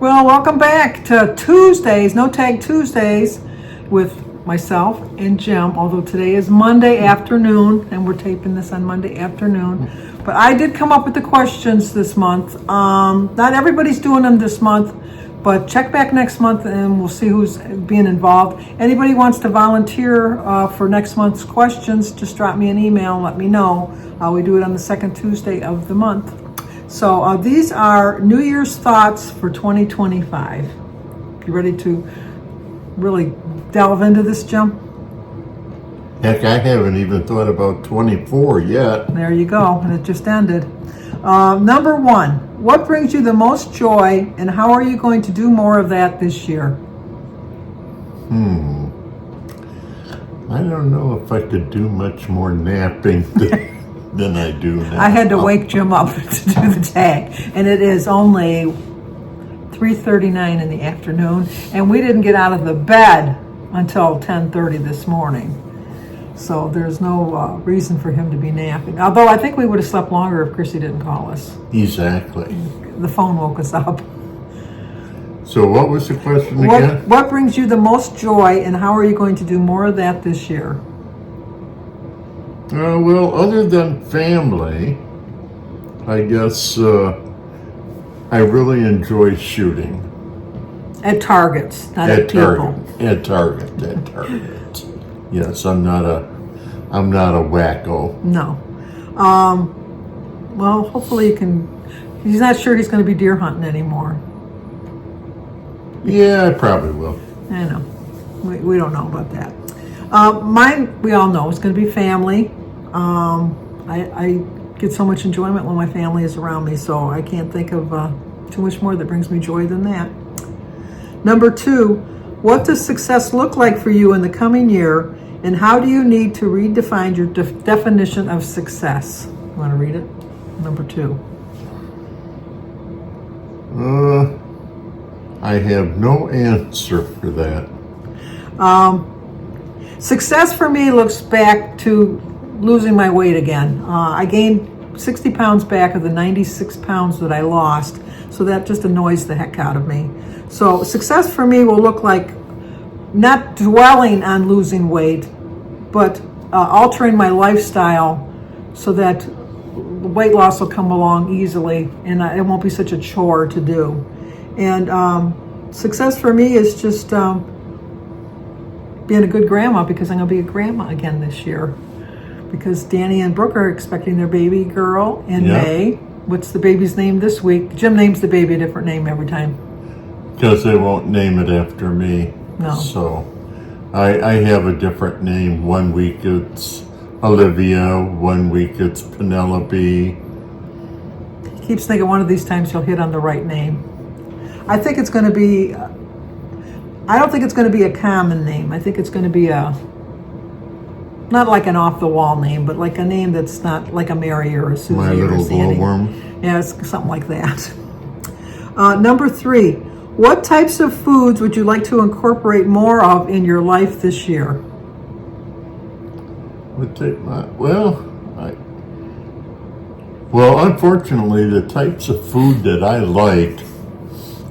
Well, welcome back to Tuesdays, No Tag Tuesdays with myself and Jim, although today is Monday afternoon and we're taping this on Monday afternoon. But I did come up with the questions this month. Not everybody's doing them this month, but check back next month and we'll see who's being involved. Anybody wants to volunteer for next month's questions, just drop me an email and let me know. We do it on the second Tuesday of the month. So these are New Year's thoughts for 2025. You ready to really delve into this, Jim? Heck, I haven't even thought about 24 yet. There you go, and it just ended. Number one, what brings you the most joy, and how are you going to do more of that this year? I don't know if I could do much more napping than I do now. I had to wake Jim up to do the tag, and it is only 3:39 in the afternoon, and we didn't get out of the bed until 10:30 this morning. So there's no reason for him to be napping. Although I think we would have slept longer if Chrissy didn't call us. Exactly. The phone woke us up. So what was the question again? What brings you the most joy, and how are you going to do more of that this year? Well, other than family, I guess I really enjoy shooting. At targets, not at people. At Target. Yes, I'm not a wacko. No. Well, hopefully you can. He's not sure he's going to be deer hunting anymore. Yeah, I probably will. I know. We don't know about that. Mine, we all know, it's going to be family. I get so much enjoyment when my family is around me, so I can't think of too much more that brings me joy than that. Number two, what does success look like for you in the coming year, and how do you need to redefine your definition of success? You want to read it? Number two. I have no answer for that. Success for me looks back to losing my weight again. I gained 60 pounds back of the 96 pounds that I lost, so that just annoys the heck out of me. So success for me will look like not dwelling on losing weight, but altering my lifestyle so that weight loss will come along easily and it won't be such a chore to do. And success for me is just being a good grandma, because I'm going to be a grandma again this year. Because Danny and Brooke are expecting their baby girl in May. What's the baby's name this week? Jim names the baby a different name every time. Because they won't name it after me. No. So I have a different name. 1 week it's Olivia, 1 week it's Penelope. He keeps thinking one of these times he'll hit on the right name. I think it's going to be, I don't think it's going to be a common name. I think it's going to be not like an off-the-wall name, but like a name that's not like a Mary or a Susie My or a little Sandy. glowworm. Yeah, it's something like that. Number three, what types of foods would you like to incorporate more of in your life this year? Well, unfortunately, the types of food that I like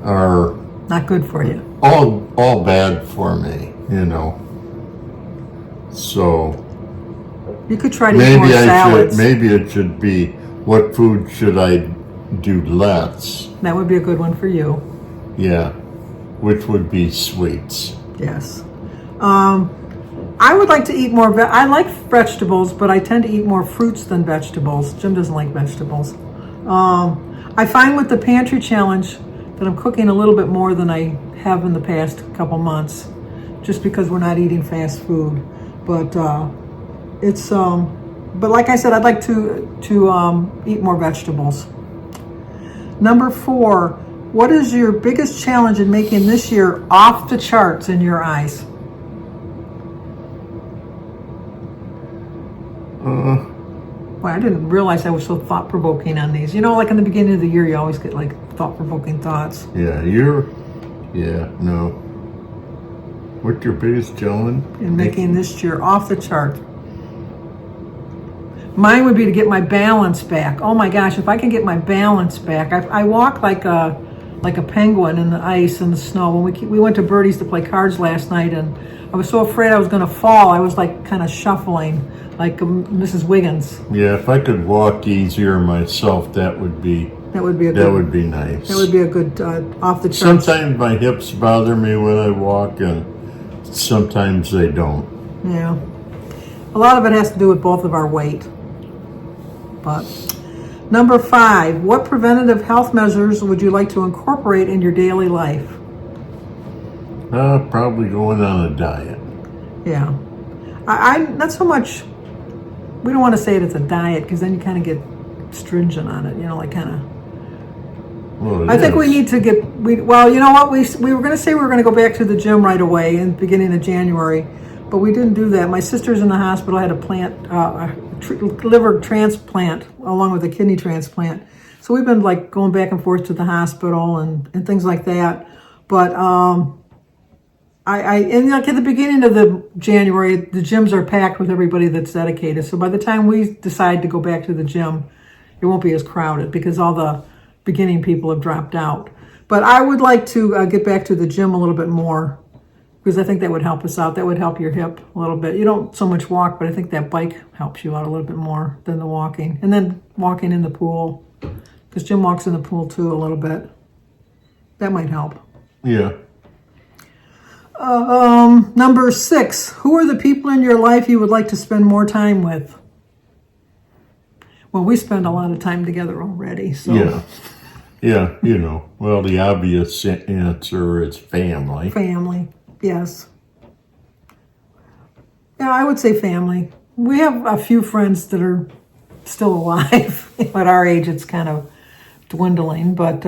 are not good for you. All bad for me, you know. So you could try to eat more salads. Maybe it should be, what food should I do less? That would be a good one for you. Yeah, which would be sweets. Yes. I would like to eat more. I like vegetables, but I tend to eat more fruits than vegetables. Jim doesn't like vegetables. I find with the pantry challenge that I'm cooking a little bit more than I have in the past couple months, just because we're not eating fast food. But but like I said, I'd like to eat more vegetables. Number four, what is your biggest challenge in making this year off the charts in your eyes? Well, I didn't realize I was so thought-provoking on these. You know, like in the beginning of the year, you always get like thought-provoking thoughts. No. What's your biggest challenge? In making this year off the chart. Mine would be to get my balance back. Oh my gosh, if I can get my balance back. I walk like a like a penguin in the ice and the snow. When we went to Birdie's to play cards last night, and I was so afraid I was going to fall. I was like kind of shuffling, like Mrs. Wiggins. Yeah, if I could walk easier myself, that would be nice. That would be a good off the charts. Sometimes my hips bother me when I walk, and sometimes they don't. Yeah, a lot of it has to do with both of our weight. But number 5, what preventative health measures would you like to incorporate in your daily life? Probably going on a diet. Yeah, I not so much. We don't want to say it's a diet because then you kind of get stringent on it. Like kind of. Well, I think we need to get. Well, you know what? We were going to say we were going to go back to the gym right away in the beginning of January, but we didn't do that. My sister's in the hospital. Had a liver transplant along with a kidney transplant. So we've been like going back and forth to the hospital and things like that. But and like at the beginning of the January, the gyms are packed with everybody that's dedicated. So by the time we decide to go back to the gym, it won't be as crowded because all the beginning people have dropped out. But I would like to get back to the gym a little bit more because I think that would help us out. That would help your hip a little bit. You don't so much walk, but I think that bike helps you out a little bit more than the walking. And then walking in the pool, because Jim walks in the pool too a little bit. That might help. Yeah. Number 6, who are the people in your life you would like to spend more time with? Well, we spend a lot of time together already, so. Yeah, well, the obvious answer is family. Family, yes. Yeah, I would say family. We have a few friends that are still alive. At our age, it's kind of dwindling, but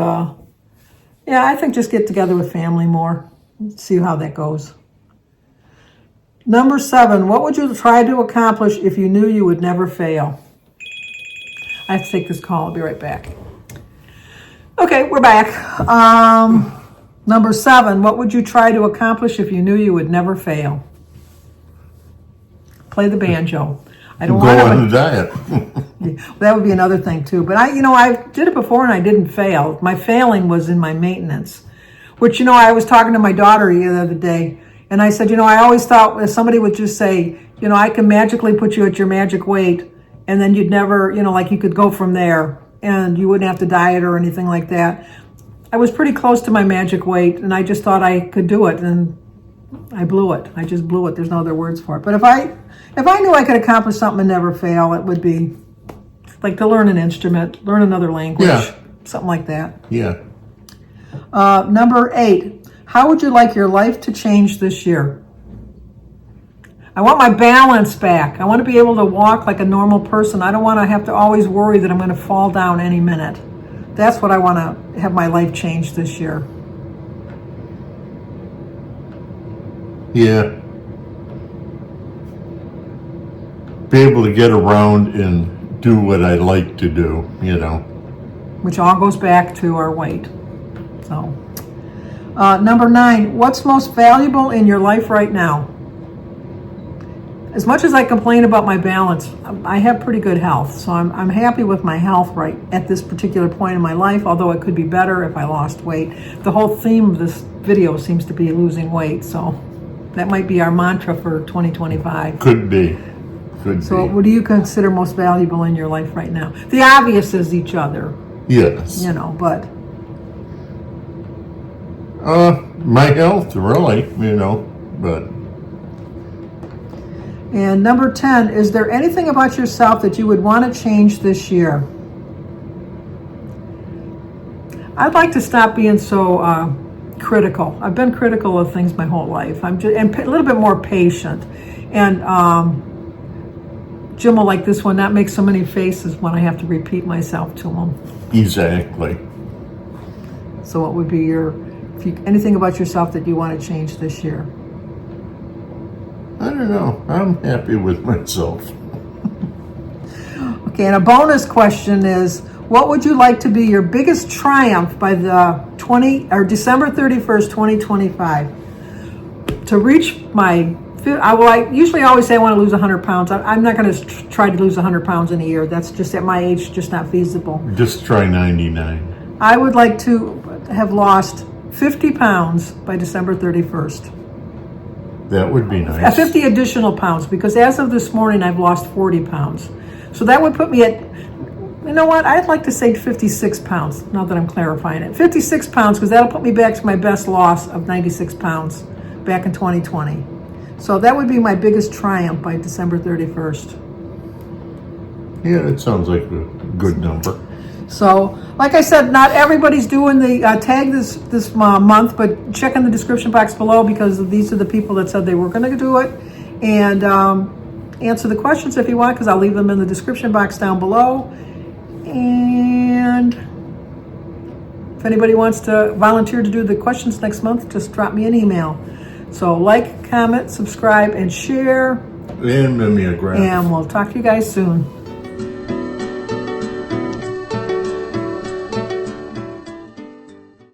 yeah, I think just get together with family more. See how that goes. Number 7, what would you try to accomplish if you knew you would never fail? I have to take this call. I'll be right back. Okay, we're back. Number 7, what would you try to accomplish if you knew you would never fail? Play the banjo. I don't want to go on a diet. That would be another thing too. But I did it before and I didn't fail. My failing was in my maintenance. Which, I was talking to my daughter the other day, and I said, I always thought if somebody would just say, I can magically put you at your magic weight, and then you'd never, like you could go from there, and you wouldn't have to diet or anything like that. I was pretty close to my magic weight, and I just thought I could do it, and I blew it. I just blew it. There's no other words for it. But if I knew I could accomplish something and never fail, it would be like to learn an instrument, learn another language, something like that. Yeah. Number 8, how would you like your life to change this year? I want my balance back. I want to be able to walk like a normal person. I don't want to have to always worry that I'm going to fall down any minute. That's what I want to have my life change this year. Yeah. Be able to get around and do what I like to do, Which all goes back to our weight. So, number 9, what's most valuable in your life right now? As much as I complain about my balance, I have pretty good health. So I'm happy with my health right at this particular point in my life, although it could be better if I lost weight. The whole theme of this video seems to be losing weight. So that might be our mantra for 2025. Could be. So what do you consider most valuable in your life right now? The obvious is each other. Yes. But... my health, really, but. And number 10, is there anything about yourself that you would want to change this year? I'd like to stop being so critical. I've been critical of things my whole life. I'm just and a little bit more patient. And Jim will like this one, not make so many faces when I have to repeat myself to him. Exactly. So what would be anything about yourself that you want to change this year? I don't know. I'm happy with myself. Okay, and a bonus question is, what would you like to be your biggest triumph by the December 31st, 2025? To reach my, I usually always say I want to lose 100 pounds. I'm not going to try to lose 100 pounds in a year. That's just at my age, just not feasible. Just try 99. I would like to have lost 50 pounds by December 31st. That would be nice. 50 additional pounds, because as of this morning, I've lost 40 pounds. So that would put me at, you know what, I'd like to say 56 pounds, now that I'm clarifying it. 56 pounds, because that'll put me back to my best loss of 96 pounds back in 2020. So that would be my biggest triumph by December 31st. Yeah, that sounds like a good number. So, like I said, not everybody's doing the tag this month, but check in the description box below, because these are the people that said they were going to do it. And answer the questions if you want, because I'll leave them in the description box down below. And if anybody wants to volunteer to do the questions next month, just drop me an email. So like, comment, subscribe, and share. And Mimeograph. And we'll talk to you guys soon.